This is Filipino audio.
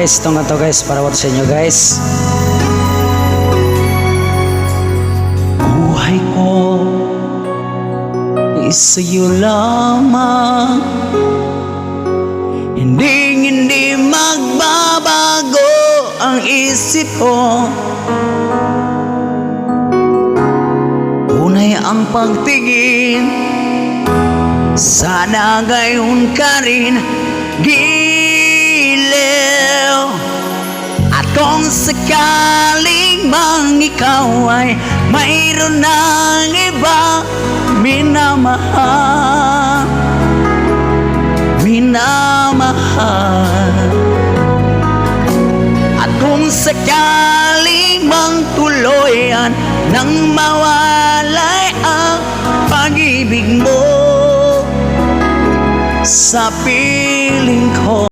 guys, itong kanto guys, para sa inyo guys. Buhay ko sa'yo lamang, hindi magbabago ang isip ko. Tunay ang pagtingin, sana gayon ka rin giliw. At kung sakaling mang ikaw ay mayroon ng iba minamahal, at kung sakaling mang tuluyan nang mawalay ang pag-ibig mo sa piling